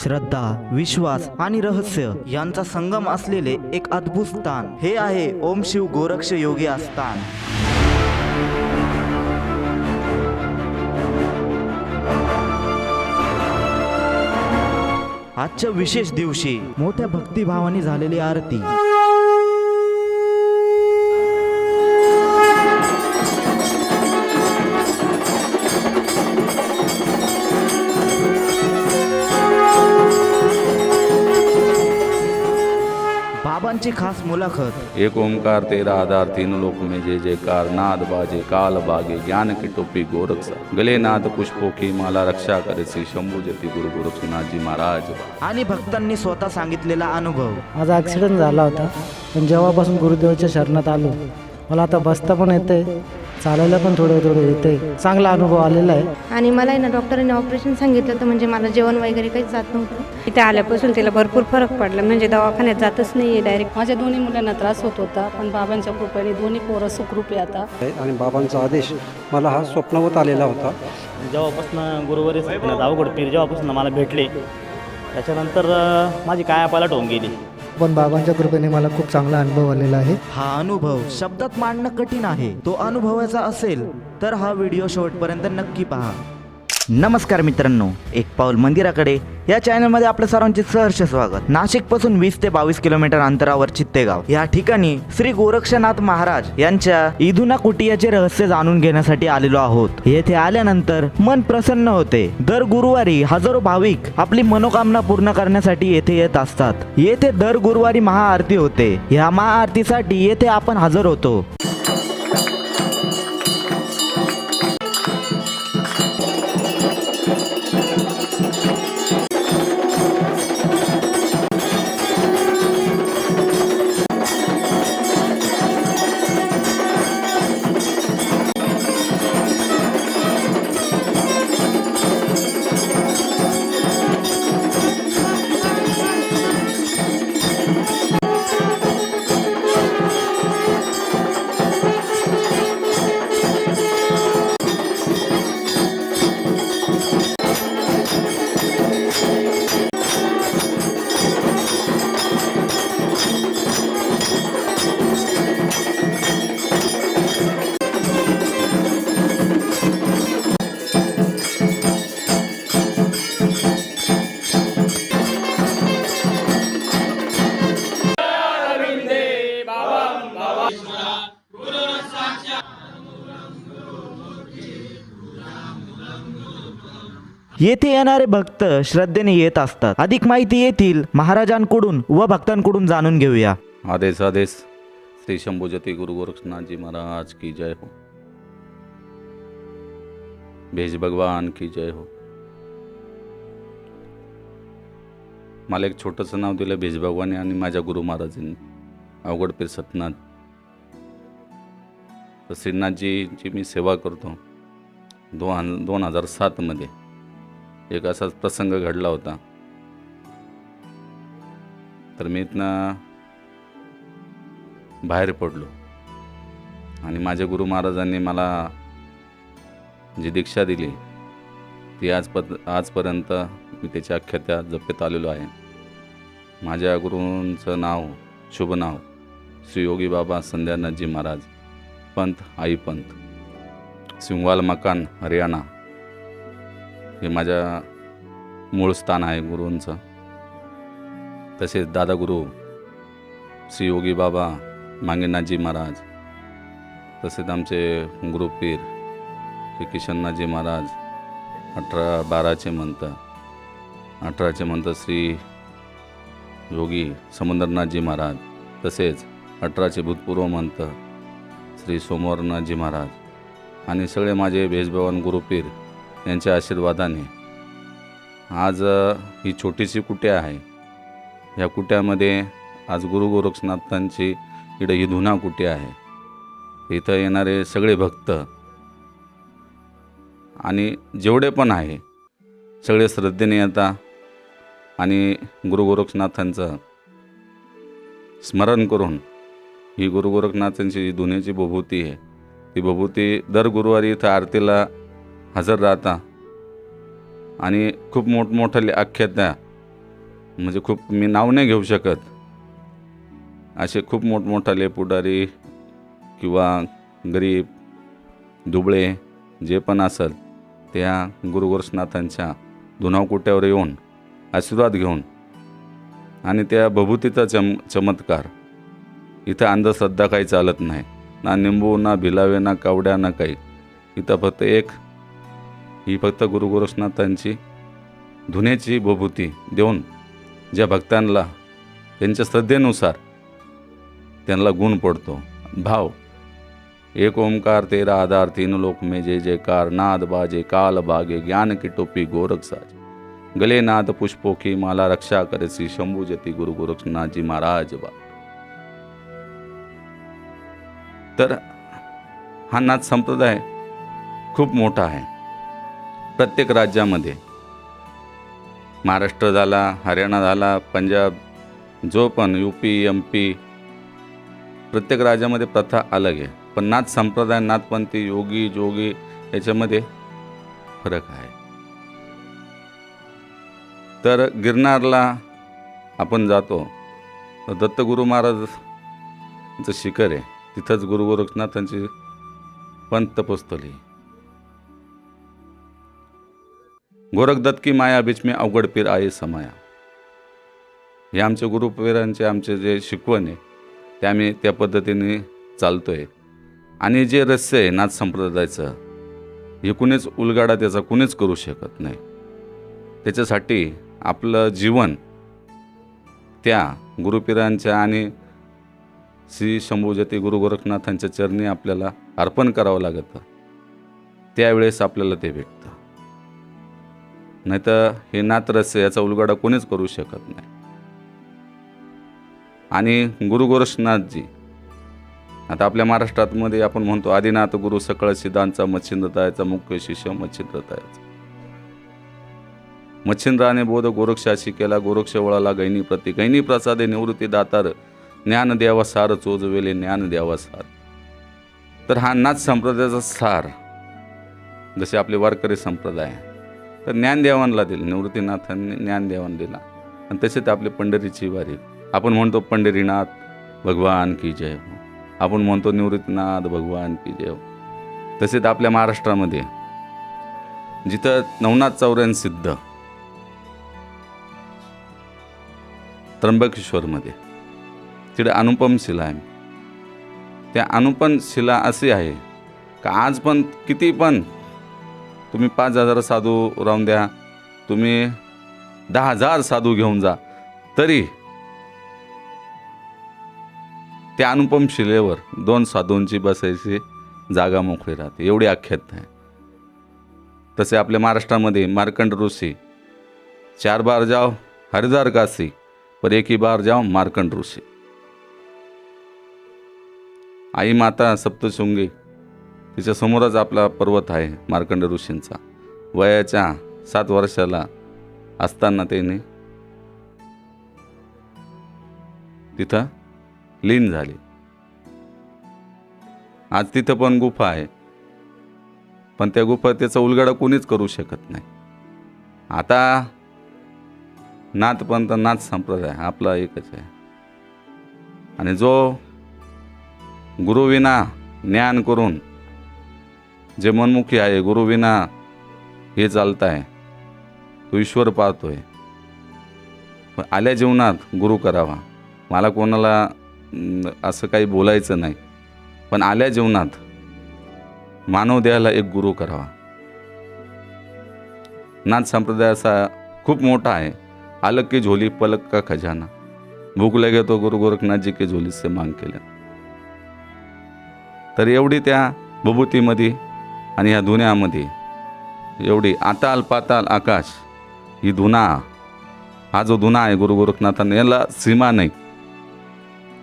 श्रद्धा, विश्वास आणि रहस्य यांचा संगम असलेले एक अद्भुत स्थान हे आहे ओम शिव गोरक्ष योगी आस्थान। आजच्या विशेष दिवशी मोठ्या भक्तिभावाने झालेली आरती, बाबांची खास मुलाखत, एक ओंकार तेरा आधार तीन लोक में जय जयकार, नाद बाजे काल बागे ज्ञान की टोपी गोरक्षा, गले नाद पुष्पों की माला रक्षा करे श्री शंभू जती गुरु गोरक्षनाथ जी महाराज। आणि भक्तांनी स्वतः सांगितलेला अनुभव। माझा ॲक्सिडेंट झाला होता, पण जेव्हापासून गुरुदेवाच्या शरणात आलो मला आता बसता पण येते, चालायला पण थोडं थोडं येते, चांगला अनुभव आलेला आहे। आणि मला आहे ना डॉक्टरांनी ऑपरेशन सांगितलं तर म्हणजे मला जेवण वगैरे काहीच जात नव्हतं। इथे आल्यापासून तिला भरपूर फरक पडला, म्हणजे दवाखान्यात जातच नाही आहे डायरेक्ट। माझ्या दोन्ही मुलांना त्रास होत होता, पण बाबांच्या कृपेने दोन्ही पोरं सुखरूप आहे आता। आणि बाबांचा आदेश मला हा स्वप्नावत आलेला होता। जेव्हापासून गुरुवारी अवघड पीर जेव्हापासून मला भेटले त्याच्यानंतर माझी कायापालट होऊन गेली। पण बाबांच्या कृपेने मला खूप चांगला अनुभव आलेला आहे। हा अनुभव शब्दात मांडणं कठीण आहे, तो अनुभवाचा असेल तर हा व्हिडिओ शेवटपर्यंत नक्की पहा। नमस्कार मित्रांनो, एक पाऊल मंदिराकडे या चॅनलमध्ये आपल्या सर्वांचे सहर्ष स्वागत। नाशिक पासून 20 ते 22 किलोमीटर अंतरावर चित्तेगाव या ठिकाणी श्री गोरक्षनाथ महाराज यांच्या इधुना कुटियाचे रहस्य जाणून घेण्यासाठी आलेलो आहोत। येथे आल्यानंतर मन प्रसन्न होते। दर गुरुवारी हजारो भाविक आपली मनोकामना पूर्ण करण्यासाठी येथे येत असतात। येथे दर गुरुवारी महाआरती होते। या महाआरतीसाठी येथे आपण हजर होतो। येथे येणारे भक्त श्रद्धेने येत असतात। अधिक माहिती येथील महाराजांकडून व भक्तांकडून जाणून घेऊया। आदेश आदेश श्री शंभू जती गुरु गोरक्षनाथ जी महाराज की जय हो, भेज भगवान की जय हो। मला एक छोटंसं नाव दिलं भेज भगवान आणि माझ्या गुरु महाराजांनी, अवघड पीर सतनाथ। तर श्रीनाथजीची मी सेवा करतो। 2007 मध्ये एक असाच प्रसंग घडला होता। तर मी इथनं बाहेर पडलो आणि माझ्या गुरु महाराजांनी मला जी दीक्षा दिली ती आजपर्यंत मी त्याच्या अख्ख्या जपत आलेलो आहे। माझ्या गुरूंचं नाव, शुभ नाव श्री योगी बाबा संध्यानाथजी महाराज, पंथ आई पंथ, सिंगवाल मकान हरियाणा हे माझ्या मूळ स्थान आहे गुरूंचं। तसेच दादा गुरु श्री योगी बाबा मांगेनाथजी महाराज, तसेच आमचे गुरुपीर श्री किशननाथजी महाराज, 18-12चे मंत, 18चे मंत श्री योगी समुद्रनाथजी महाराज, तसेच 18चे भूतपूर्व मंत श्री सोमवारनाथजी महाराज आणि सगळे माझे भेजभवान गुरुपीर यांच्या आशीर्वादाने आज ही छोटीशी कुट्या आहे। या कुट्यामध्ये आज गुरु गोरक्षनाथांची इकडे इधुना कुटी आहे। इथं येणारे सगळे भक्त आणि जेवढे पण आहे सगळे श्रद्धेने येतात आणि गुरु गोरक्षनाथांचं स्मरण करून ही गुरु गोरक्षनाथांची धुण्याची भभूती आहे, ती भभूती दर गुरुवारी इथं आरतीला हजर राहता आणि खूप मोठमोठ्या आख्यात्या म्हणजे खूप मी नाव नाही घेऊ शकत, असे खूप मोठमोठाले पुढारी किंवा गरीब दुबळे जे पण असेल त्या गुरु गोरक्षनाथांच्या धुनावकुट्यावर येऊन आशीर्वाद घेऊन आणि त्या भभूतीचा चमत्कार. इथं अंधश्रद्धा काही चालत नाही, ना निंबू ना भिलावे ना कावड्या ना काही. इथं फक्त ही फक्त गुरु गोरक्षनाथांची धुण्याची भभूती देऊन ज्या भक्तांना त्यांच्या श्रद्धेनुसार त्यांना गुण पडतो. भाव एक ओंकार तेरा आधार तीन लोक में जय जयकार. नाद बाजे काल बागे ज्ञान की टोपी गोरख साजे. गले नाद पुष्पों की माला रक्षा करे श्री शंभू जति गुरु गोरक्षनाथ जी महाराज बा. तर हा नाथ संप्रदाय खूप मोठा आहे. प्रत्येक राज्यामध्ये, महाराष्ट्र झाला, हरियाणा झाला, पंजाब, जो पण UP MP, प्रत्येक राज्यामध्ये प्रथा अलग आहे. पण नाथ संप्रदाय, नाथपंथी, योगी जोगी याच्यामध्ये फरक आहे. तर गिरनारला आपण जातो तर दत्तगुरु महाराजचं शिखर आहे, तिथंच गुरु गोरक्षनाथांची पंतपुस्तली. गोरखदत्त की माया बीच में अवघड पीर आये समाया. हे आमचे गुरुपीरांचे आमचे जे शिकवण आहे ते आम्ही त्या पद्धतीने चालतोय. आणि जे रहस्य आहे नाथ संप्रदायाचं, हे कुणीच उलगाडा त्याचा कुणीच करू शकत नाही. त्याच्यासाठी आपलं जीवन त्या गुरुपीरांच्या आणि श्री शंभूजती गुरु गोरखनाथांच्या चरणी आपल्याला अर्पण करावं लागतं. त्यावेळेस आपल्याला ते भेटतं. नाही तर हे नाथ रहस्य याचा उलगडा कोणीच करू शकत नाही. आणि गुरु गोरक्षनाथजी आता आपल्या महाराष्ट्रामध्ये आपण म्हणतो आदिनाथ गुरु सकळ सिद्धांचा मच्छिंद्रतायाचा मुख्य शिष्य मच्छिंद्रतायाचा. मच्छिंद्राने बोध गोरक्षाशी केला, गोरक्ष वळाला गैनी प्रती. गैनी प्रसादे निवृत्ती दातार, ज्ञान द्यावा सार चोजवेले ज्ञान द्यावा सार. तर हा नाथ संप्रदायाचा सार, जसे आपले वारकरी संप्रदाय, तर ज्ञानदेवांना दिलं, निवृत्तीनाथांनी ज्ञानदेवांना दिला. आणि तसेच आपले पंढरीची वारी, आपण म्हणतो पंढरीनाथ भगवान की जय हो, आपण म्हणतो निवृत्तीनाथ भगवान की जय हो. तसेच आपल्या महाराष्ट्रामध्ये जिथं नवनाथ चौऱ्यान सिद्ध त्र्यंबकेश्वरमध्ये तिथे अनुपम शिला आहे. त्या अनुपम शिला अशी आहे का आज पण किती पण तुम्ही 5,000 साधू राहून द्या, तुम्ही 10,000 साधू घेऊन जा, तरी त्या अनुपम शिलेवर 2 साधूंची बसायची जागा मोकळी राहते, एवढी आख्यात आहे. तसे आपल्या महाराष्ट्रामध्ये मार्कंड ऋषी 4 बार जाओ हरिद्वार काशी, पर 1 ही बार जाओ मार्कंड ऋषी. आई माता सप्तशृंगी तिच्या समोरच आपला पर्वत आहे मार्कंड ऋषींचा. वयाच्या 7 वर्षाला असताना त्याने तिथं लीन झाली. आज तिथं पण गुफा आहे, पण त्या गुफा त्याचा उलगडा कोणीच करू शकत नाही. आता नाथपंथ नाथ संप्रदाय आपला एकच आहे. आणि जो गुरुविना ज्ञान करून जे मनमुखी आहे, गुरुविना हे चालत आहे, तो ईश्वर पाहतोय. आल्या जीवनात गुरु करावा. मला कोणाला असं काही बोलायचं नाही, पण आल्या जीवनात मानव देहाला एक गुरु करावा. नाथ संप्रदाय असा खूप मोठा आहे. अलग की झोली पलक का खजाना, भूक लगे तो गुरु गोरखनाथ जी के झोली से मांग केलं. तर एवढी त्या भभूतीमध्ये आणि ह्या धुन्यामध्ये एवढी आताल पाताल आकाश, ही धुना, हा जो धुना आहे गुरु गोरखनाथांना, याला सीमा नाही.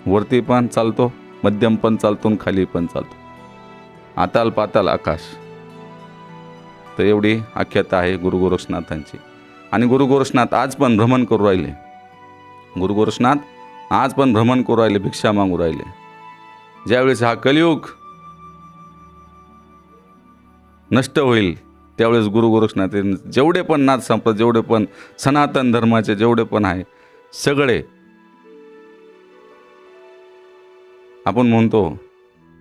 वरती पण चालतो, मध्यम पण चालतो, खाली पण चालतो. आताल पाताल आकाश. तर एवढी आख्याता आहे गुरु गोरक्षनाथांची. आणि गुरु गोरक्षनाथ आज पण भ्रमण करू राहिले. गुरु गोरक्षनाथ आज पण भ्रमण करू राहिले, भिक्षा मागू राहिले. ज्यावेळेस हा कलियुग नष्ट होईल त्यावेळेस गुरु गोरक्षनाथ जेवढे पण नाथ संप्रदाय, जेवढे पण सनातन धर्माचे जेवढे पण आहे, सगळे आपण म्हणतो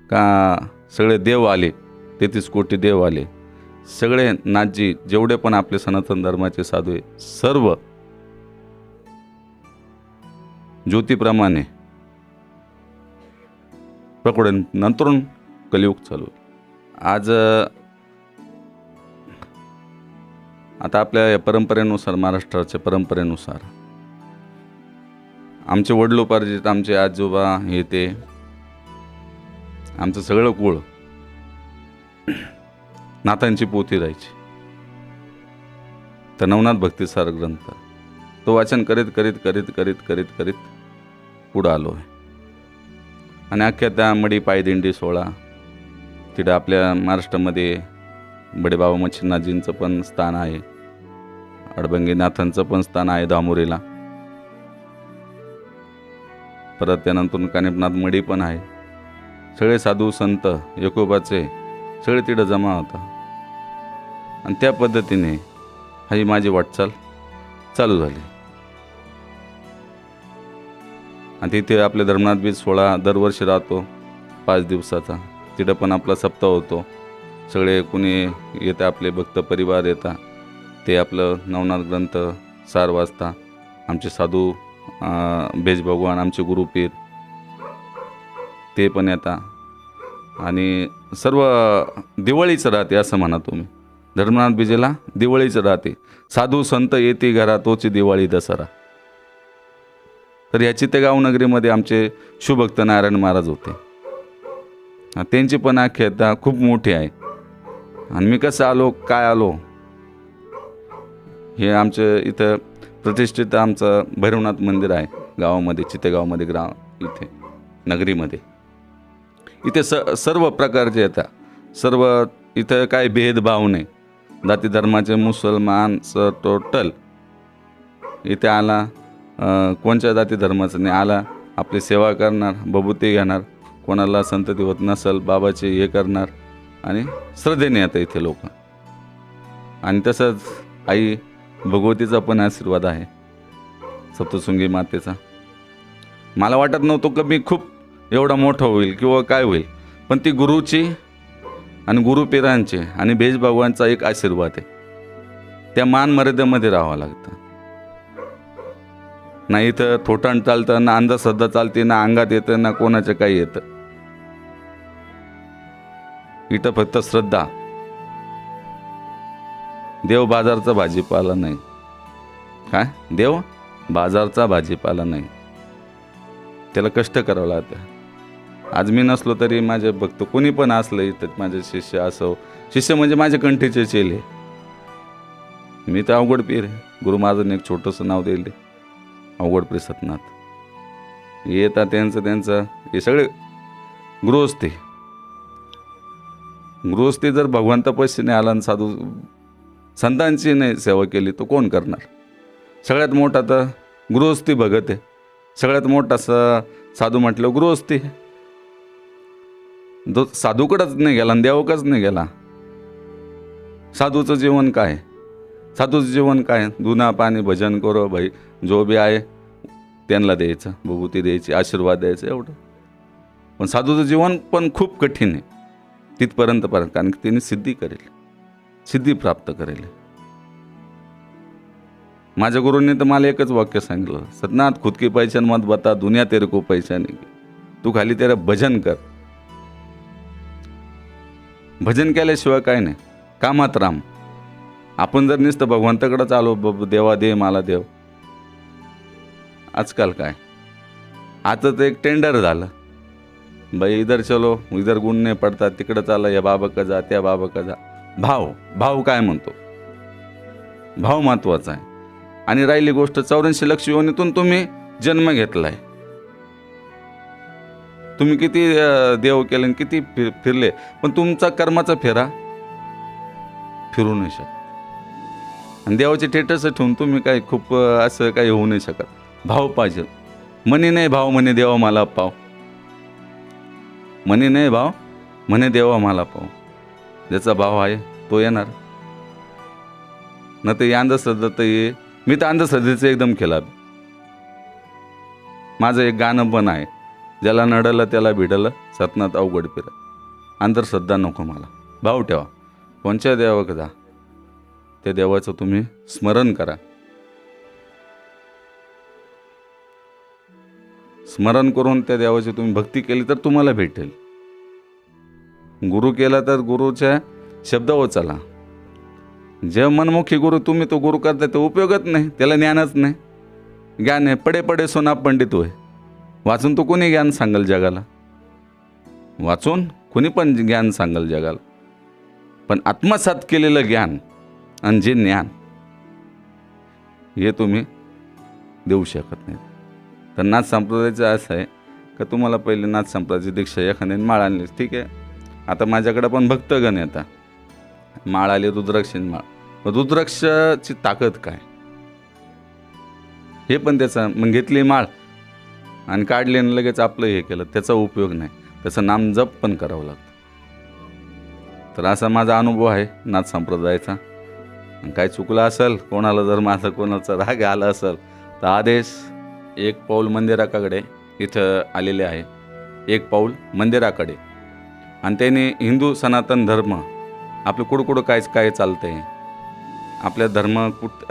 का सगळे देव आले, 33 कोटी देव आले, सगळे नाथजी जेवढे पण आपले सनातन धर्माचे साधू आहे सर्व ज्योतीप्रमाणे प्रकटून नंतरून कलियुग चालू आहे. आज आता आपल्या या परंपरेनुसार, महाराष्ट्राच्या परंपरेनुसार आमचे वडिलोपार्जित, आमचे आजोबा हे ते आमचं सगळं कुळ नाथांची पोथी राहायची. तर नवनाथ भक्तिसार ग्रंथ तो वाचन करीत करीत करीत करीत करीत करीत पुढं आलो आहे. आणि अख्ख्या त्या मडी पायदिंडी सोहळा तिथं आपल्या महाराष्ट्रामध्ये बडेबाबा मच्छिंद्रनाथजींचं पण स्थान आहे, अडबंगीनाथांचं पण स्थान आहे दामुरीला, परत त्यानंतर कानिपनाथ मडी पण आहे. सगळे साधू संत एकोबाचे सगळे तिथं जमा होता. आणि त्या पद्धतीने ही माझी वाटचाल चालू झाली. आणि तिथे आपले धर्मनाथ बीज सोहळा दरवर्षी राहतो 5 दिवसाचा. तिथं पण आपला सप्ताह होतो. सगळे कुणी येतं, आपले भक्त परिवार येतात, ते आपलं नवनाथ ग्रंथ सार वाचता. आमचे साधू बेज भगवान, आमचे गुरुपीर ते पण येतात. आणि सर्व दिवाळीचं राहते असं म्हणा तुम्ही. धर्मनाथ बीजेला दिवाळीचं राहते. साधू संत येते घरा तोची दिवाळी दसरा. तर या चितेगाव नगरीमध्ये आमचे शिवभक्त नारायण महाराज होते. त्यांची पण आख्यायिका खूप मोठी आहे. आणि मी कसं आलो, काय आलो, हे आमचं इथं प्रतिष्ठित आमचं भैरवनाथ मंदिर आहे गावामध्ये, चितेगावमध्ये, इथे नगरीमध्ये. इथे सर्व प्रकारचे येतात. सर्व इथं काय भेदभाव नाही. जाती धर्माचे, मुसलमान टोटल इथे आला, कोणत्या जाती धर्माचं नाही, आला आपली सेवा करणार, बबुती घेणार, कोणाला संतती होत नसेल बाबाचे हे करणार आणि श्रद्धेने येतं इथे लोक. आणि तसंच आई भगवतीचा पण आशीर्वाद आहे, सप्तशृंगी मातेचा. मला वाटत नव्हतं की मी खूप एवढा मोठा होईल किंवा काय होईल, पण ती गुरुची आणि गुरुपीरांचे आणि बेज भगवानचा एक आशीर्वाद आहे. त्या मान मर्यादेमध्ये राहावं लागतं. ना इथं थोटाण चालतं, ना अंधश्रद्धा चालते, ना अंगात येतं, ना कोणाचं काही येतं. इथं फक्त श्रद्धा. देव बाजारचा भाजीपाला नाही. काय देव बाजारचा भाजीपाला नाही, त्याला कष्ट करावं लागतं. आज मी नसलो तरी माझे भक्त कोणी पण असलं इथं, माझे शिष्य असो, शिष्य म्हणजे माझे कंठीचे चेले. मी तर अवघड पीर आहे. गुरु महाराजांनी एक छोटंसं नाव दिले, अवघड पीर सतनाथ. येतात त्यांचं हे सगळे गृहस्थी जर भगवंतापाशी नाही आला आणि साधू संतांची नाही सेवा केली तर कोण करणार. सगळ्यात मोठा तर गृहस्थी भगत आहे. सगळ्यात मोठा साधू म्हटलं गृहस्थी. जो साधूकडंच नाही गेला आणि देवाकच नाही गेला. साधूचं जीवन काय? साधूचं जीवन काय? धुना पाणी भजन करो भाई, जो बी आहे त्यांना द्यायचं, भगवती द्यायची, आशीर्वाद द्यायचा, एवढं. पण साधूचं जीवन पण खूप कठीण आहे तिथपर्यंत, कारण की त्यांनी सिद्धी प्राप्त करेल. माझ्या गुरूंनी तर मला एकच वाक्य सांगितलं, सतनाथ खुद की पहचान मत बता, दुनिया तेरे को पहचानेगी. तू खाली तेरा भजन कर. भजन केल्याशिवाय काय नाही, कामात राम. आपण जर नुसतं भगवंताकडे आलो, देवा दे मला देव. आजकाल काय, आता तर एक टेंडर झालं, भाई इधर चलो, इधर गुण नाही पडतात, तिकडं चाला, या बाबा का जा, त्या बाबा का जा. भाव काय म्हणतो, भाव महत्वाचा आहे. आणि राहिली गोष्ट 84 लक्ष योनीतून तुम्ही जन्म घेतलाय. तुम्ही किती देव केले, किती फिरले, पण तुमचा कर्माचा फेरा फिरू नाही शकत. आणि देवाचे स्टेटस ठेवून तुम्ही काय खूप असं काही होऊ नाही शकत. भाव पाहिजे. म्हणे नाही भाव, म्हणे देवा मला पाव. म्हणे नाही भाव, म्हणे देवा मला पाव. ज्याचा भाव आहे तो येणार. न तर अंधश्रद्धा तर ये. मी तर अंधश्रद्धेचं एकदम खिलाफ. माझं एक गाणं पण आहे, ज्याला नडलं त्याला भिडलं सतनात अवघड फिर. अंधश्रद्धा नको मला. भाव ठेवा. कोणत्या देवाकडे जा, त्या देवाचं तुम्ही स्मरण करा. स्मरण करून त्या देवाची तुम्ही भक्ती केली तर तुम्हाला भेटेल. गुरु केला तर गुरुच्या शब्दावर चला. जे मनमुखी गुरु तुम्ही तो गुरु करता ते उपयोगच नाही, त्याला ज्ञानच नाही. ज्ञान आहे पडे पडे सोना पंडित होय. वाचून तो कोणी ज्ञान सांगल जगाला? वाचून कोणी पण ज्ञान सांगल जगाला, पण आत्मसात केलेलं ज्ञान आणि जे ज्ञान हे तुम्ही देऊ शकत नाही. तर नाथ संप्रदायाचं असं आहे का तुम्हाला पहिले नाथ संप्रदायाची दीक्षा एखाद्याने माळ आणली, ठीक आहे. आता माझ्याकडे पण भक्तगण येतात, माळ आली रुद्राक्षीन माळ. मग रुद्राक्षाची ताकद काय हे पण त्याचा, मग घेतली माळ आणि काढली आणि लगेच आपलं हे केलं, त्याचा उपयोग नाही. त्याचं नाम जप पण करावं लागतं. तर असा माझा अनुभव आहे नाथ संप्रदायाचा. काय चुकलं असेल कोणाला, जर माझं कोणाचा राग आला असेल तर आदेश एक पाऊल मंदिराकडे इथं आलेले आहे. एक पाऊल मंदिराकडे. आणि त्याने हिंदू सनातन धर्म आपलं कुठं काय काय चालतं आहे, आपल्या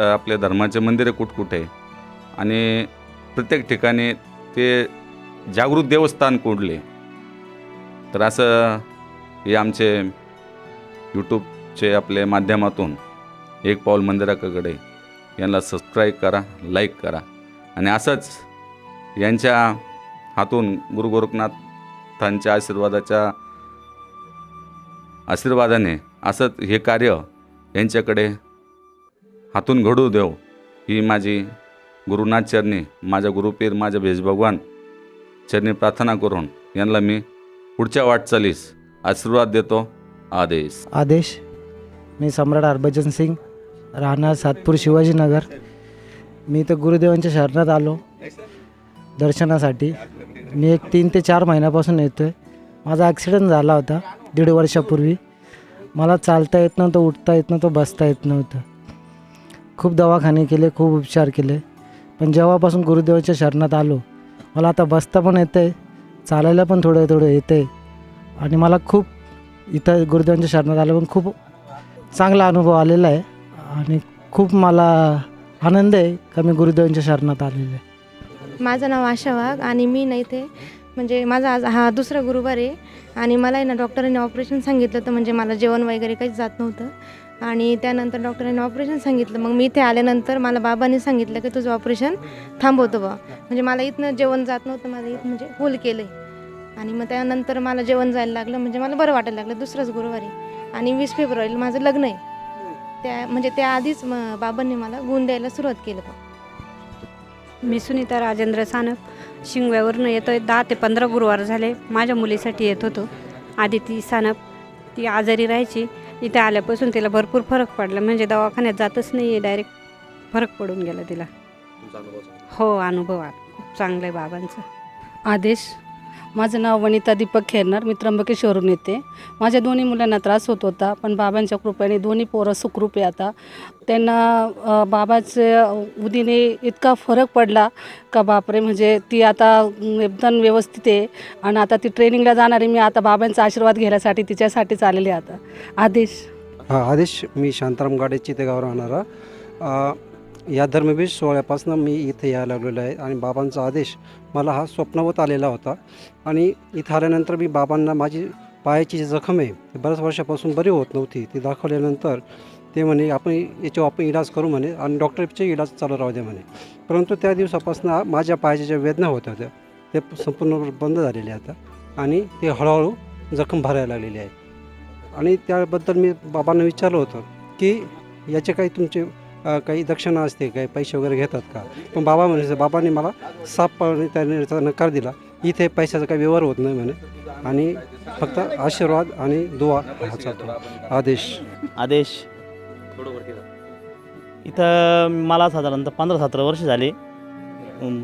आपल्या धर्माचे मंदिरं कुठकुठे आहे आणि प्रत्येक ठिकाणी ते जागृत देवस्थान कोडले. तर असं हे आमचे यूट्यूबचे आपल्या माध्यमातून एक पाऊल मंदिराकडे यांना सबस्क्राईब करा, लाईक करा. आणि असंच यांच्या हातून गुरु गोरखनाथांच्या आशीर्वादाने असंच हे कार्य यांच्याकडे हातून घडू देव ही माझी गुरुनाथ चरणी, माझ्या गुरुपीर माझ्या भेज भगवान चरणी प्रार्थना करून यांना मी पुढच्या वाटचालीस आशीर्वाद देतो. आदेश. मी सम्राट हरभजन सिंग, राहणार सातपूर शिवाजीनगर. मी तर गुरुदेवांच्या शरणात आलो दर्शनासाठी. मी एक 3 ते 4 महिन्यापासून येतो आहे. माझा ॲक्सिडेंट झाला होता 1.5 वर्षापूर्वी. मला चालता येत नव्हतं, उठता येत नव्हतं, बसता येत नव्हतं. खूप दवाखाने केले, खूप उपचार केले, पण जेव्हापासून गुरुदेवाच्या शरणात आलो मला आता बसता पण येतं आहे, चालायला पण थोडं थोडं येतं आहे. आणि मला खूप इथं गुरुदेवांच्या शरणात आलं पण खूप चांगला अनुभव आलेला आहे. आणि खूप मला आनंद आहे का मी गुरुदेवांच्या शरणात आलेलो आहे. माझं नाव आशा वाघ आणि मी ना इथे म्हणजे माझा आज हा दुसरा गुरुवार आहे. आणि मला आहे ना डॉक्टरांनी ऑपरेशन सांगितलं होतं, म्हणजे मला जेवण वगैरे काहीच जात नव्हतं. आणि त्यानंतर डॉक्टरांनी ऑपरेशन सांगितलं. मग मी इथे आल्यानंतर मला बाबांनी सांगितलं की तुझं ऑपरेशन थांबवतो बा. म्हणजे मला इथनं जेवण जात नव्हतं, माझं इथं म्हणजे फुल केलं आहे. आणि मग त्यानंतर मला जेवण जायला लागलं, म्हणजे मला बरं वाटायला लागलं. दुसराच गुरुवारी आणि 20 फेब्रुवारीला माझं लग्न आहे. त्याआधीच बाबांनी मला गुण द्यायला सुरुवात केलं. मी सुनीता राजेंद्र सानप शिंगव्यावरून येतो आहे. 10 ते 15 गुरुवार झाले. माझ्या मुलीसाठी येत होतो. आदिती सानप, ती आजारी राहायची. इथे आल्यापासून तिला भरपूर फरक पडला, म्हणजे दवाखान्यात जातच नाही आहे, डायरेक्ट फरक पडून गेला तिला. हो, अनुभव खूप चांगलं आहे बाबांचं. आदेश. माझं नाव वनिता दीपक खेरणार. मी त्र्यंबकेश्वरून येते. माझ्या दोन्ही मुलांना त्रास होत होता, पण बाबांच्या कृपेने दोन्ही पोरं सुखरूप आहे आता. त्यांना बाबाच्या उदीने इतका फरक पडला का बापरे, म्हणजे ती आता एकदम व्यवस्थित आहे. आणि आता ती ट्रेनिंगला जाणार आहे. मी आता बाबांचा आशीर्वाद घेण्यासाठी तिच्यासाठीच आलेले आता. आदेश. आदेश. मी शांताराम गाडेची ते गाव राहणारा. या धर्मवीर सोहळ्यापासून मी इथे यायला लागलेलो आहे. आणि बाबांचा आदेश मला हा स्वप्नावत आलेला होता. आणि इथं आल्यानंतर मी बाबांना माझी पायाची जी जखम आहे ती बऱ्याच वर्षापासून बरी होत नव्हती. ती दाखवल्यानंतर ते म्हणे आपण इलाज करू म्हणे, आणि डॉक्टरचे इलाज चालू राहू दे म्हणे. परंतु त्या दिवसापासून माझ्या पायाच्या ज्या वेदना होत्या ते संपूर्ण बंद झालेल्या आता. आणि ते हळूहळू जखम भरायला लागलेली आहे. आणि त्याबद्दल मी बाबांना विचारलं होतं की याचे काही तुमचे काही दक्षिणा असते, काही पैसे वगैरे घेतात का? पण बाबांनी मला साफपणे त्याने नकार दिला. इथे पैशाचा काही व्यवहार होत नाही म्हणे, आणि फक्त आशीर्वाद आणि दुआ हा चालतो. आदेश. इथं मला साधारणतः 15-17 वर्ष झाले.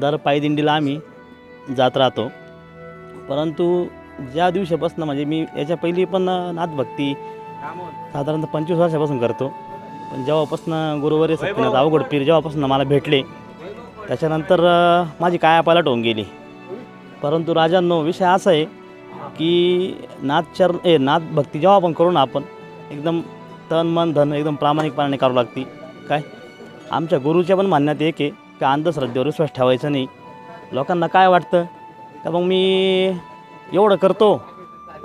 दर पायदिंडीला आम्ही जात राहतो. परंतु ज्या दिवसापासून म्हणजे मी याच्या पहिली पण नाथभक्ती साधारणतः 25 वर्षापासून करतो. पण जेव्हापासून गुरुवारी सत्यनाथ अवघड पीर जेव्हापासून मला भेटले त्याच्यानंतर माझी कायापालट होऊन गेली. परंतु राजांनो, विषय असा आहे की नाद भक्ती जेव्हा आपण करू ना, आपण एकदम तन मन धन एकदम प्रामाणिकपणाने करावं लागते. काय आमच्या गुरुच्या पण म्हणण्यात एक आहे की अंधश्रद्धेवर विश्वास ठेवायचा नाही. लोकांना काय वाटतं का मग मी एवढं करतो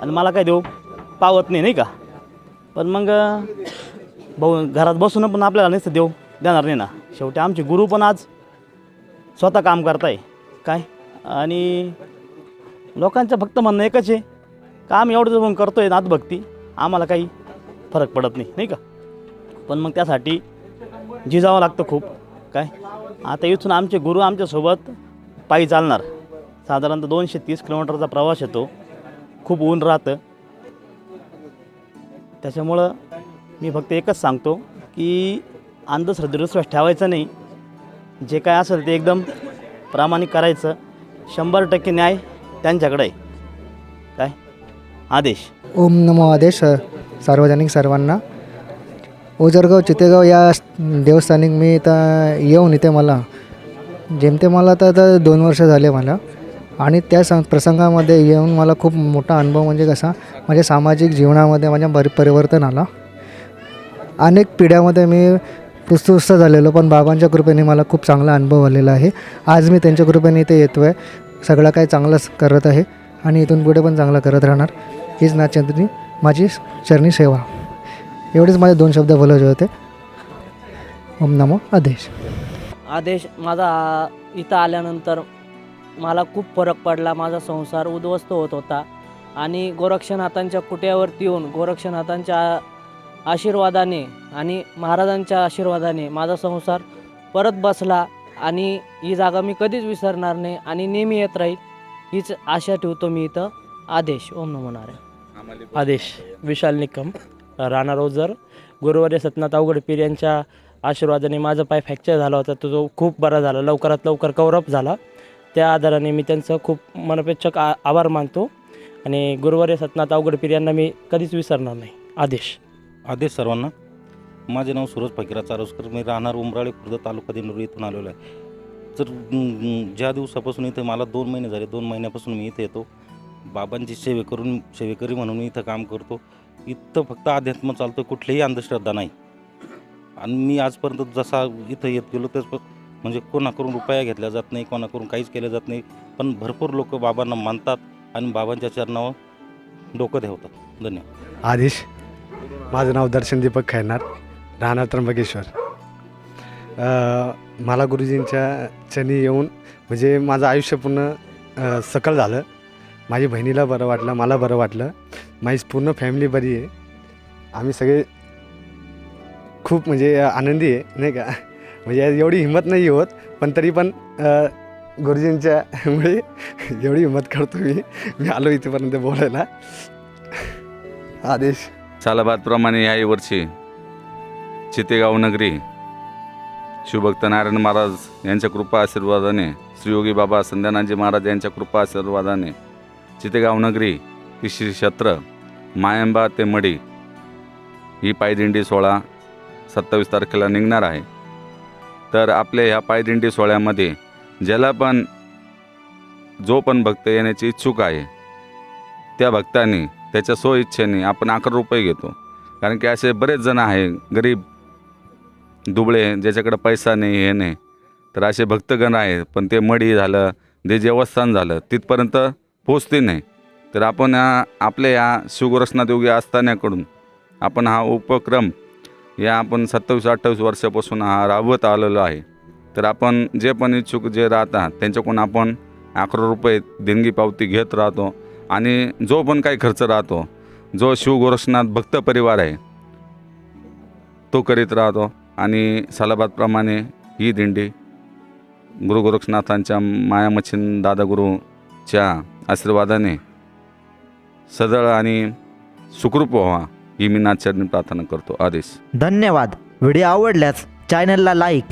आणि मला काय देऊ पावत नाही का. पण मग भाऊ घरात बसून पण आपल्याला नुसतं देणार नाही ना. शेवटी आमचे गुरु पण आज स्वतः काम करताय काय. आणि लोकांचं फक्त म्हणणं एकच आहे का आम्ही एवढं पण करतो आहे नाथभक्ती, आम्हाला काही फरक पडत नाही का. पण मग त्यासाठी झिजावं लागतं खूप काय. आता इथून आमचे गुरु आमच्यासोबत पायी चालणार. साधारणतः 230 किलोमीटरचा प्रवास येतो. खूप ऊन राहतं. त्याच्यामुळं मी फक्त एकच सांगतो की अंधश्रद्धेवर विश्वास ठेवायचा नाही. जे काय असेल ते एकदम प्रामाणिक करायचं. 100% न्याय त्यांच्याकडे आहे काय. आदेश. ओम नमो आदेश. सार्वजनिक सर्वांना ओझरगाव चितेगाव या देवस्थानी मी इथं येऊन इथे मला जेमतेम मला तर 2 वर्ष झाले मला. आणि त्या प्रसंगामध्ये येऊन मला खूप मोठा अनुभव म्हणजे कसा माझ्या सामाजिक जीवनामध्ये माझ्या परिवर्तन आला. अनेक पिढ्यामध्ये मी पृष्ठस्थ झालेलो, पण बाबांच्या कृपेने मला खूप चांगला अनुभव आलेला आहे. आज मी त्यांच्या कृपेने इथे येतो आहे. सगळं काही चांगलंच करत आहे आणि इथून पुढे पण चांगलं करत राहणार. हीच नाथचंद्री माझी चरणी सेवा. एवढेच माझे 2 शब्द बोलायचे होते. ओम नमो आदेश. आदेश. माझा इथं आल्यानंतर मला खूप फरक पडला. माझा संसार उद्ध्वस्त होत होता आणि गोरक्षनाथांच्या कुट्यावरती येऊन गोरक्षनाथांच्या आशीर्वादाने आणि महाराजांच्या आशीर्वादाने माझा संसार परत बसला. आणि ही जागा मी कधीच विसरणार नाही आणि नेहमी येत राहील हीच आशा ठेवतो मी इथं. आदेश. ओम नमो नारायण. आदेश. विशाल निकम, राणा रोजर. गुरुवारी सतनाथ अवघड पीर यांच्या आशीर्वादाने माझा पाय फ्रॅक्चर झाला होता, तो खूप बरा झाला. लवकरात लवकर कव्हरअप झाला. त्या आधाराने मी त्यांचं खूप मनपेक्षक आभार मानतो आणि गुरुवारी सतनाथ अवघड पीर यांना मी कधीच विसरणार नाही. आदेश. आदेश सर्वांना. माझे नाव सूरज फकीरा चारोस्कर. मी राहणार उमराळे खुर्द, तालुका दिंडोरी इथून आलेलो आहे. तर ज्या दिवसापासून इथे मला 2 महिने झाले, 2 महिन्यापासून मी इथे येतो. बाबांची सेवेकरी म्हणून मी इथं काम करतो. इथं फक्त अध्यात्म चालतं, कुठलीही अंधश्रद्धा नाही. आणि मी आजपर्यंत जसा इथं येत गेलो त्याच म्हणजे कोणाकडून रुपया घेतल्या जात नाही, कोणाकडून काहीच केलं जात नाही. पण भरपूर लोक बाबांना मानतात आणि बाबांच्या चरणावर डोकं ठेवतात. धन्यवाद. आदेश. माझं नाव दर्शन दीपक खैरनार, राहणार त्र्यंबकेश्वर. मला गुरुजींच्या चरणी येऊन म्हणजे माझं आयुष्य पूर्ण सकल झालं. माझ्या बहिणीला बरं वाटलं, मला बरं वाटलं, माझी पूर्ण फॅमिली बरी आहे. आम्ही सगळे खूप म्हणजे आनंदी आहे नाही का. म्हणजे एवढी हिंमत नाही होत, पण तरी पण गुरुजींच्यामुळे एवढी हिंमत करतो मी आलो इथेपर्यंत बोलायला. आदेश. सालाबादप्रमाणे याही वर्षी चितेगाव नगरी शिवभक्त नारायण महाराज यांच्या कृपा आशीर्वादाने, श्री योगी बाबा संध्यानाथजी महाराज यांच्या कृपा आशीर्वादाने चितेगाव नगरी ही श्री क्षेत्र मायंबा ते मडी ही पायदिंडी सोहळा 27 तारखेला निघणार आहे. तर आपल्या ह्या पायदिंडी सोहळ्यामध्ये जो पण भक्त येण्याची इच्छुक आहे त्या भक्तांनी त्याच्या स्वइच्छेने आपण 11 रुपये घेतो. कारण की असे बरेच जण आहे गरीब दुबळे ज्याच्याकडे पैसा नाही हे नाही, तर असे भक्तगण आहे पण ते मडी झालं ते देवस्थान झालं तिथपर्यंत पोचते नाही. तर आपण आपल्या या शिवगोरक्षनाथ योगी आस्थानाकडून आपण हा उपक्रम आपण 27-28 वर्षापासून हा राबवत आलेलो आहे. तर आपण जे पण इच्छुक जे राहतात त्यांच्याकडून आपण 11 रुपये देणगी पावती घेत राहतो. आणि जो पण काही खर्च राहतो जो शिवगोरक्षनाथ भक्त परिवार आहे तो करीत राहतो. आणि सालाबादप्रमाणे ही दिंडी गुरु गोरक्षनाथांच्या मायामच्छिन दादागुरूच्या आशीर्वादाने सदळ आणि सुखरूप व्हावा ही मी नाथचरणी प्रार्थना करतो. आदेश. धन्यवाद. व्हिडिओ आवडल्यास चॅनलला लाईक,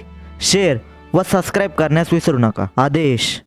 शेअर व सबस्क्राईब करण्यास विसरू नका. आदेश.